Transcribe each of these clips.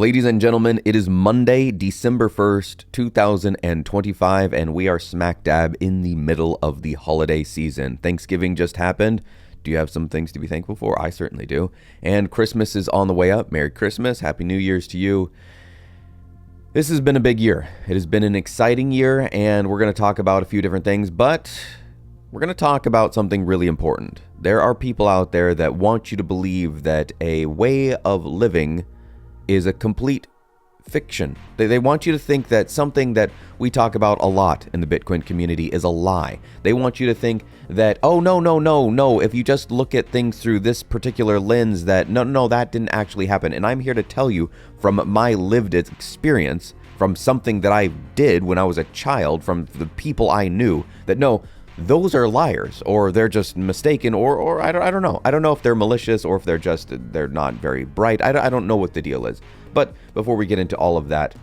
Ladies and gentlemen, it is Monday, December 1st, 2025, and we are smack dab in the middle of the holiday season. Thanksgiving just happened. Do you have some things to be thankful for? I certainly do. And Christmas is on the way up. Merry Christmas. Happy New Year's to you. This has been a big year. It has been an exciting year, and we're going to talk about a few different things, but we're going to talk about something really important. There are people out there that want you to believe that a way of living is a complete fiction. They want you to think that something that we talk about a lot in the Bitcoin community is a lie. They want you to think that, oh, no, if you just look at things through this particular lens, that no, that didn't actually happen. And I'm here to tell you from my lived experience, from something that I did when I was a child, from the people I knew, that no, those are liars, or they're just mistaken, or I don't know. I don't know if they're malicious or if they're not very bright. I don't know what the deal is. But before we get into all of that,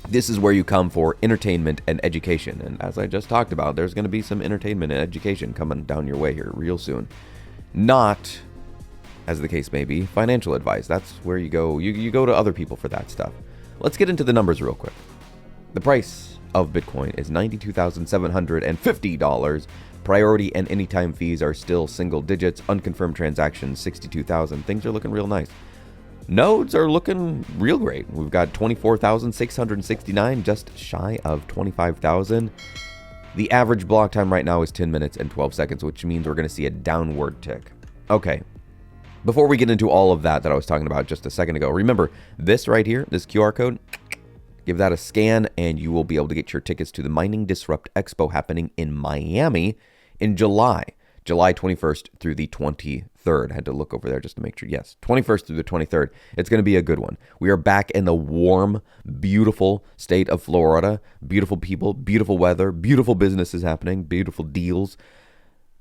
this is where you come for entertainment and education. And as I just talked about, there's going to be some entertainment and education coming down your way here real soon. Not, as the case may be, financial advice. That's where you go. You go to other people for that stuff. Let's get into the numbers real quick. The price of Bitcoin is $92,750. Priority and anytime fees are still single digits. Unconfirmed transactions, 62,000. Things are looking real nice. Nodes are looking real great. We've got 24,669, just shy of 25,000. The average block time right now is 10 minutes and 12 seconds, which means we're going to see a downward tick. Okay. Before we get into all of that I was talking about just a second ago, remember this right here, this QR code. Give that a scan, and you will be able to get your tickets to the Mining Disrupt Expo happening in Miami in July 21st through the 23rd. I had to look over there just to make sure. Yes, 21st through the 23rd. It's going to be a good one. We are back in the warm, beautiful state of Florida. Beautiful people, beautiful weather, beautiful businesses happening, beautiful deals.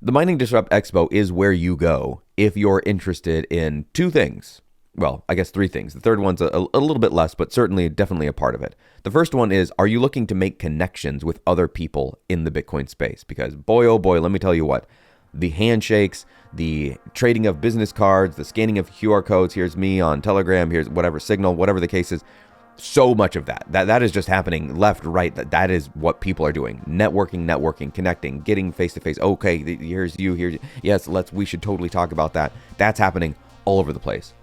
The Mining Disrupt Expo is where you go if you're interested in two things. Well, I guess three things. The third one's a little bit less, but certainly definitely a part of it. The first one is, are you looking to make connections with other people in the Bitcoin space? Because boy, oh boy, let me tell you what, the handshakes, the trading of business cards, the scanning of QR codes, here's me on Telegram, here's whatever Signal, whatever the case is, so much of that is just happening left, right. That is what people are doing. Networking, connecting, getting face-to-face. Okay, here's you, here. Yes, we should totally talk about that. That's happening all over the place.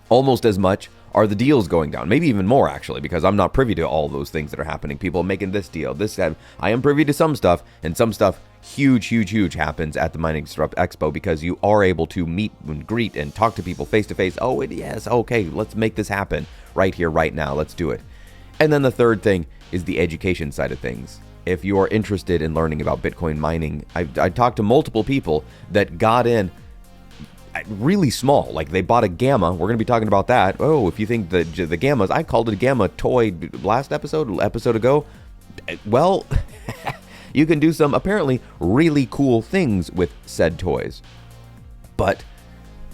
Almost as much are the deals going down, maybe even more actually, because I'm not privy to all those things that are happening. People making this deal, this, that. I am privy to some stuff, and some stuff huge happens at the Mining Disrupt Expo because you are able to meet and greet and talk to people face to face. Oh, yes, okay, let's make this happen right here, right now. Let's do it. And then the third thing is the education side of things. If you are interested in learning about Bitcoin mining, I talked to multiple people that got in really small, like they bought a Gamma. We're going to be talking about that. Oh, if you think the Gammas, I called it a Gamma toy last episode ago. Well, you can do some apparently really cool things with said toys. But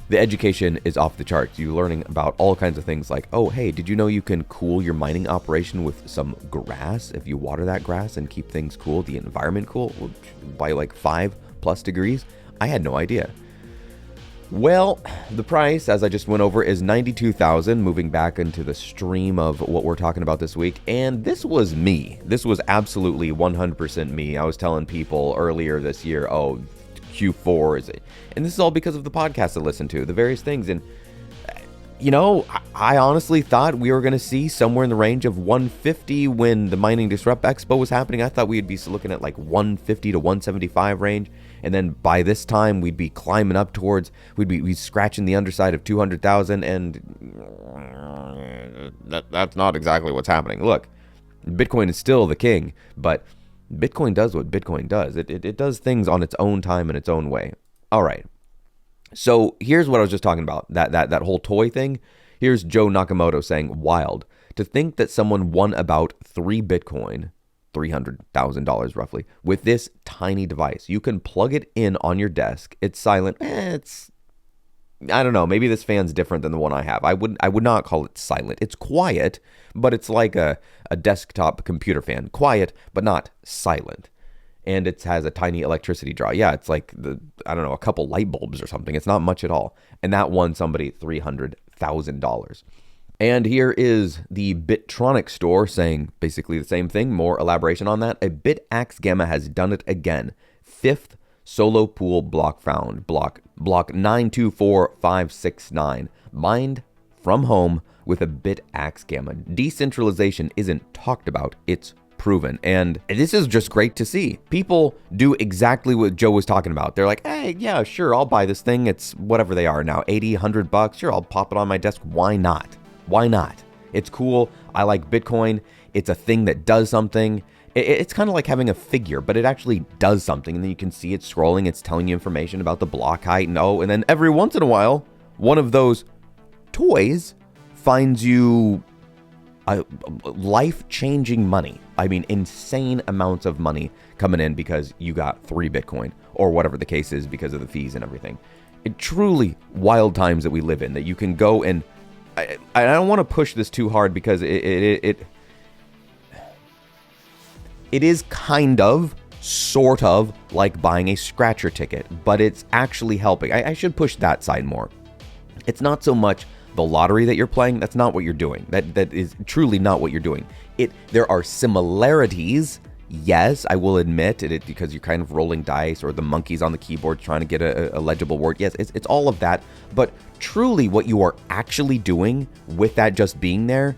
the education is off the charts. You're learning about all kinds of things like, oh, hey, did you know you can cool your mining operation with some grass? If you water that grass and keep things cool, the environment cool, by like 5+ degrees? I had no idea. Well, the price, as I just went over, is $92,000, moving back into the stream of what we're talking about this week. And this was me. This was absolutely 100% me. I was telling people earlier this year, oh, Q4 is it? And this is all because of the podcast I listened to, the various things. And, you know, I honestly thought we were going to see somewhere in the range of 150 when the Mining Disrupt Expo was happening. I thought we'd be looking at like 150 to 175 range. And then by this time, we'd be climbing up towards, we'd be scratching the underside of 200,000. And that's not exactly what's happening. Look, Bitcoin is still the king, but Bitcoin does what Bitcoin does. It does things on its own time in its own way. All right. So here's what I was just talking about, that whole toy thing. Here's Joe Nakamoto saying, wild. To think that someone won about 3 Bitcoin, $300,000 roughly, with this tiny device. You can plug it in on your desk. It's silent. I don't know. Maybe this fan's different than the one I have. I would not call it silent. It's quiet, but it's like a desktop computer fan. Quiet, but not silent. And it has a tiny electricity draw. Yeah, it's like a couple light bulbs or something. It's not much at all. And that won somebody $300,000. And here is the Bitronic store saying basically the same thing, more elaboration on that. A BitAxe Gamma has done it again. 5th solo pool block found. Block 924569. Mined from home with a BitAxe Gamma. Decentralization isn't talked about, it's proven. And this is just great to see. People do exactly what Joe was talking about. They're like, hey, yeah, sure, I'll buy this thing. It's whatever they are now, 80, 100 bucks. Sure, I'll pop it on my desk. Why not? Why not? It's cool. I like Bitcoin. It's a thing that does something. It's kind of like having a figure, but it actually does something. And then you can see it scrolling. It's telling you information about the block height. And then every once in a while, one of those toys finds you life-changing money. I mean, insane amounts of money coming in because you got 3 Bitcoin or whatever the case is because of the fees and everything. It truly wild times that we live in, that you can go and I don't want to push this too hard because it is kind of, sort of like buying a scratcher ticket, but it's actually helping. I should push that side more. It's not so much the lottery that you're playing. That's not what you're doing. That is truly not what you're doing. There are similarities. Yes, I will admit it because you're kind of rolling dice or the monkeys on the keyboard trying to get a legible word. Yes, it's all of that. But truly what you are actually doing with that just being there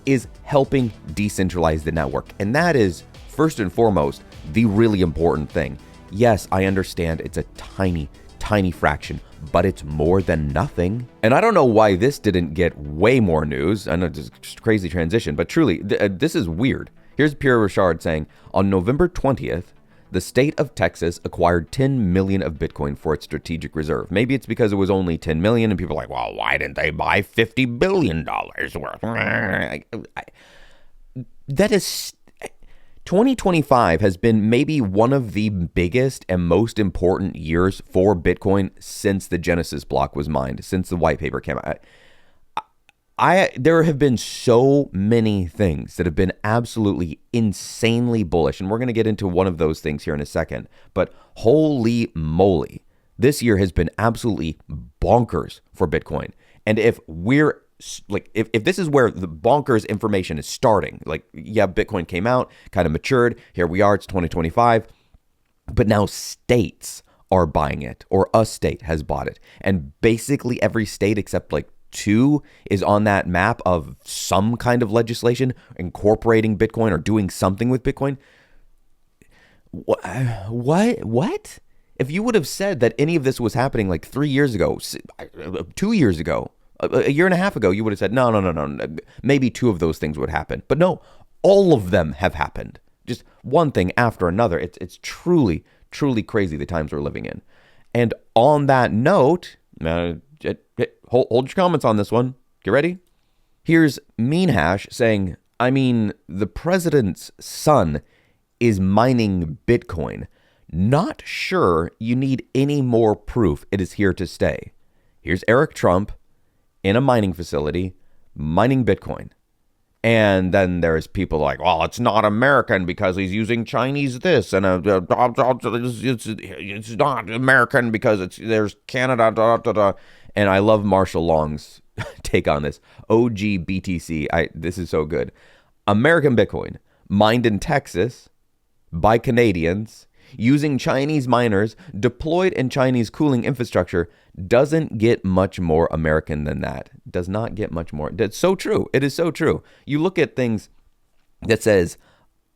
is helping decentralize the network. And that is, first and foremost, the really important thing. Yes, I understand it's a tiny, tiny fraction, but it's more than nothing. And I don't know why this didn't get way more news. I know it's just a crazy transition, but truly, this is weird. Here's Pierre Richard saying, on November 20th, the state of Texas acquired 10 million of Bitcoin for its strategic reserve. Maybe it's because it was only 10 million and people are like, well, why didn't they buy $50 billion worth? That is, 2025 has been maybe one of the biggest and most important years for Bitcoin since the Genesis block was mined, since the white paper came out. There have been so many things that have been absolutely insanely bullish, and we're going to get into one of those things here in a second, but holy moly, this year has been absolutely bonkers for Bitcoin. And if we're like, if this is where the bonkers information is starting, like, yeah, Bitcoin came out, kind of matured, here we are, it's 2025, but now states are buying it, or a state has bought it, and basically every state except like 2 is on that map of some kind of legislation incorporating Bitcoin or doing something with Bitcoin. What? If you would have said that any of this was happening like 3 years ago, 2 years ago, a year and a half ago, you would have said, no. Maybe 2 of those things would happen. But no, all of them have happened. Just one thing after another. It's truly, truly crazy the times we're living in. And on that note, hold your comments on this one. Get ready. Here's Mean Hash saying, I mean, the president's son is mining Bitcoin. Not sure you need any more proof it is here to stay. Here's Eric Trump in a mining facility mining Bitcoin. And then there's people like, well, it's not American because he's using Chinese this, and it's not American because there's Canada, And I love Marshall Long's take on this. OG BTC, this is so good. American Bitcoin, mined in Texas by Canadians, using Chinese miners, deployed in Chinese cooling infrastructure, doesn't get much more American than that. Does not get much more. That's so true. It is so true. You look at things that says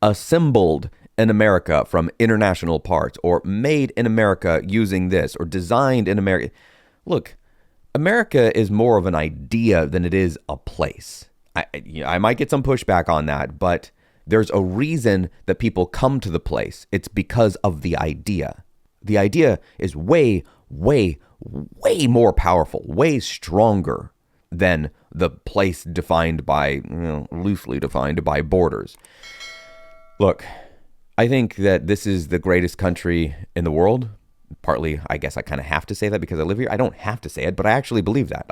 assembled in America from international parts, or made in America using this, or designed in America. Look, America is more of an idea than it is a place. I might get some pushback on that, but there's a reason that people come to the place. It's because of the idea. The idea is way, way, way more powerful, way stronger than the place defined by, loosely defined by borders. Look, I think that this is the greatest country in the world. Partly, I guess I kind of have to say that because I live here. I don't have to say it, but I actually believe that.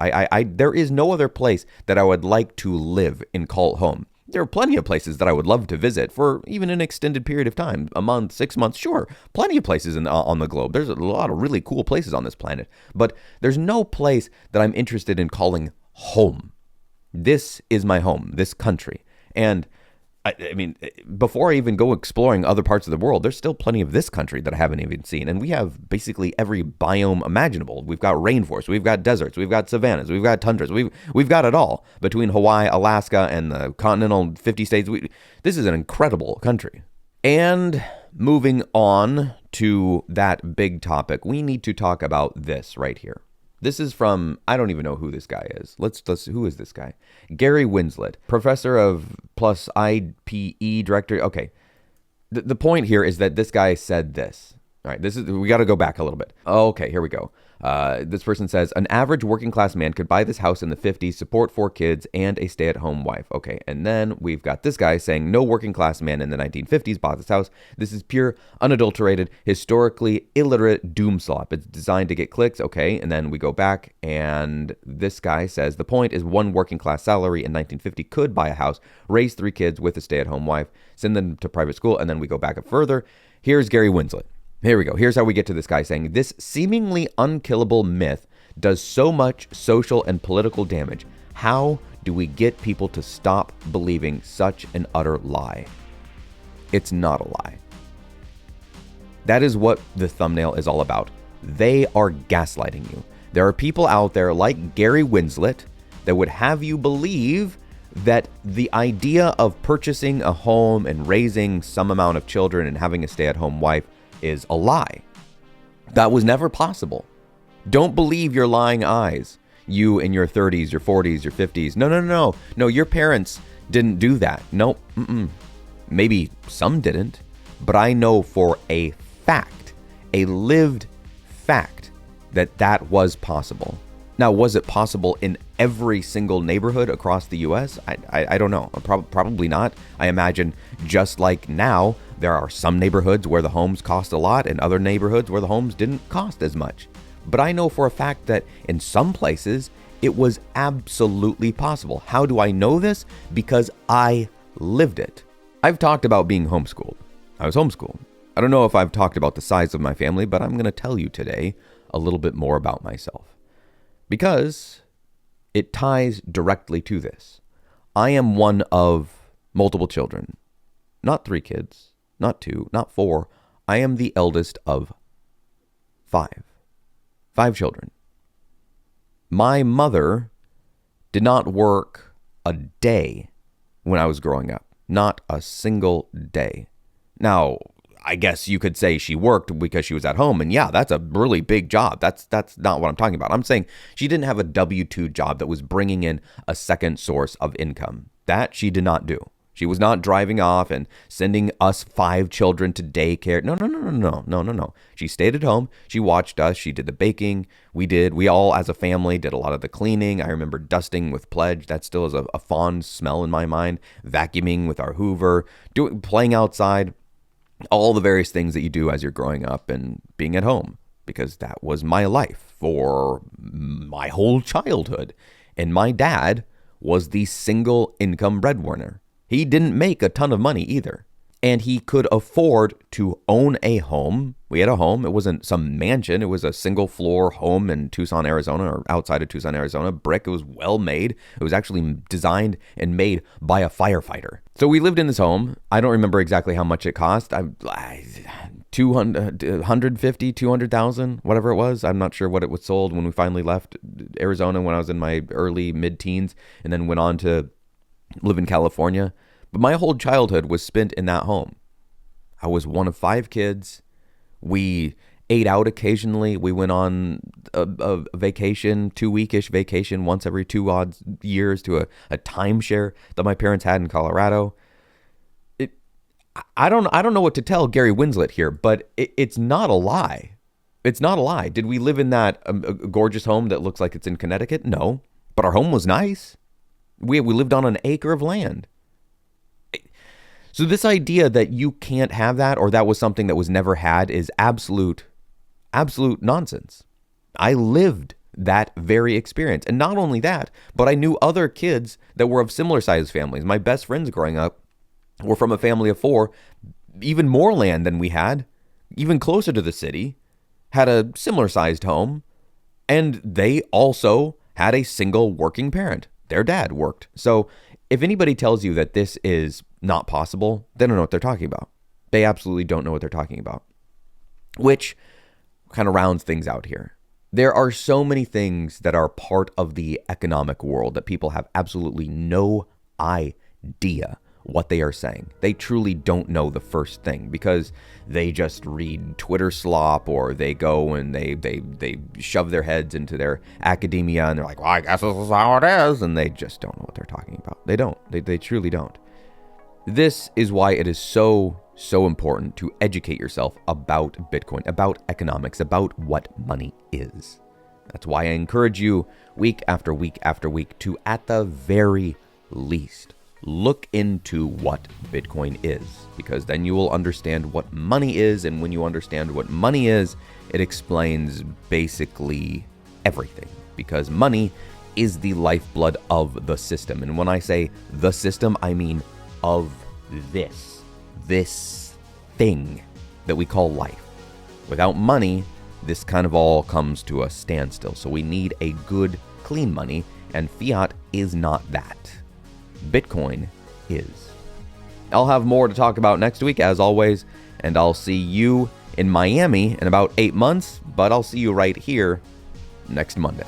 There is no other place that I would like to live and call home. There are plenty of places that I would love to visit for even an extended period of time, a month, 6 months, sure. Plenty of places on the globe. There's a lot of really cool places on this planet, but there's no place that I'm interested in calling home. This is my home, this country. And I mean, before I even go exploring other parts of the world, there's still plenty of this country that I haven't even seen. And we have basically every biome imaginable. We've got rainforests, we've got deserts, we've got savannas, we've got tundras, we've got it all between Hawaii, Alaska, and the continental 50 states. This is an incredible country. And moving on to that big topic, we need to talk about this right here. This is from, I don't even know who this guy is. Let's who is this guy? Gary Winslet, professor of plus IPE director. Okay. The point here is that this guy said this. All right, we got to go back a little bit. Okay, here we go. This person says, an average working class man could buy this house in the 50s, support 4 kids, and a stay-at-home wife. Okay, and then we've got this guy saying no working class man in the 1950s bought this house. This is pure, unadulterated, historically illiterate doomslop. It's designed to get clicks. Okay, and then we go back, and this guy says the point is one working class salary in 1950 could buy a house, raise 3 kids with a stay-at-home wife, send them to private school, and then we go back up further. Here's Gary Winslet. Here we go. Here's how we get to this guy saying, this seemingly unkillable myth does so much social and political damage. How do we get people to stop believing such an utter lie? It's not a lie. That is what the thumbnail is all about. They are gaslighting you. There are people out there like Gary Winslet that would have you believe that the idea of purchasing a home and raising some amount of children and having a stay-at-home wife is a lie. That was never possible. Don't believe your lying eyes. You in your 30s, your 40s, your 50s. No, your parents didn't do that. Nope. Maybe some didn't, but I know for a fact, a lived fact, that was possible. Now, was it possible in every single neighborhood across the U.S.? I don't know. Probably not. I imagine just like now, there are some neighborhoods where the homes cost a lot and other neighborhoods where the homes didn't cost as much. But I know for a fact that in some places, it was absolutely possible. How do I know this? Because I lived it. I've talked about being homeschooled. I was homeschooled. I don't know if I've talked about the size of my family, but I'm going to tell you today a little bit more about myself. Because it ties directly to this. I am one of multiple children. Not 3 kids, not 2, not 4. I am the eldest of 5. 5 children. My mother did not work a day when I was growing up. Not a single day. Now, I guess you could say she worked because she was at home. And yeah, that's a really big job. That's not what I'm talking about. I'm saying she didn't have a W-2 job that was bringing in a second source of income. That she did not do. She was not driving off and sending us 5 children to daycare. No. She stayed at home. She watched us. She did the baking. We all as a family did a lot of the cleaning. I remember dusting with Pledge. That still is a fond smell in my mind. Vacuuming with our Hoover. Playing outside. All the various things that you do as you're growing up and being at home, because that was my life for my whole childhood. And my dad was the single income breadwinner. He didn't make a ton of money either. And he could afford to own a home. We had a home. It wasn't some mansion. It was a single floor home in Tucson, Arizona, or outside of Tucson, Arizona. Brick. It was well made. It was actually designed and made by a firefighter. So we lived in this home. I don't remember exactly how much it cost. 150, 200,000, whatever it was. I'm not sure what it was sold when we finally left Arizona when I was in my early mid-teens and then went on to live in California. But my whole childhood was spent in that home. I was one of 5 kids. We ate out occasionally. We went on a vacation, 2-weekish vacation once every 2 odd years to a timeshare that my parents had in Colorado. I don't know what to tell Gary Winslet here, but it's not a lie. It's not a lie. Did we live in that gorgeous home that looks like it's in Connecticut? No, but our home was nice. We lived on an acre of land. So this idea that you can't have that or that was something that was never had is absolute nonsense. I lived that very experience. And not only that, but I knew other kids that were of similar sized families. My best friends growing up were from a family of 4, even more land than we had, even closer to the city, had a similar sized home, and they also had a single working parent. their dad worked. So if anybody tells you that this is not possible, they don't know what they're talking about. They absolutely don't know what they're talking about, which kind of rounds things out here. There are so many things that are part of the economic world that people have absolutely no idea what they are saying. They truly don't know the first thing because they just read Twitter slop, or they go and they shove their heads into their academia and they're like, well, I guess this is how it is. And they just don't know what they're talking about. They don't. They truly don't. This is why it is so important to educate yourself about Bitcoin, about economics, about what money is. That's why I encourage you week after week after week to, at the very least, look into what Bitcoin is, because then you will understand what money is. And when you understand what money is, it explains basically everything, because money is the lifeblood of the system. And when I say the system, I mean of this thing that we call life. Without money, this kind of all comes to a standstill. So we need a good, clean money, and fiat is not that. Bitcoin is. I'll have more to talk about next week, as always, and I'll see you in Miami in about 8 months, but I'll see you right here next Monday.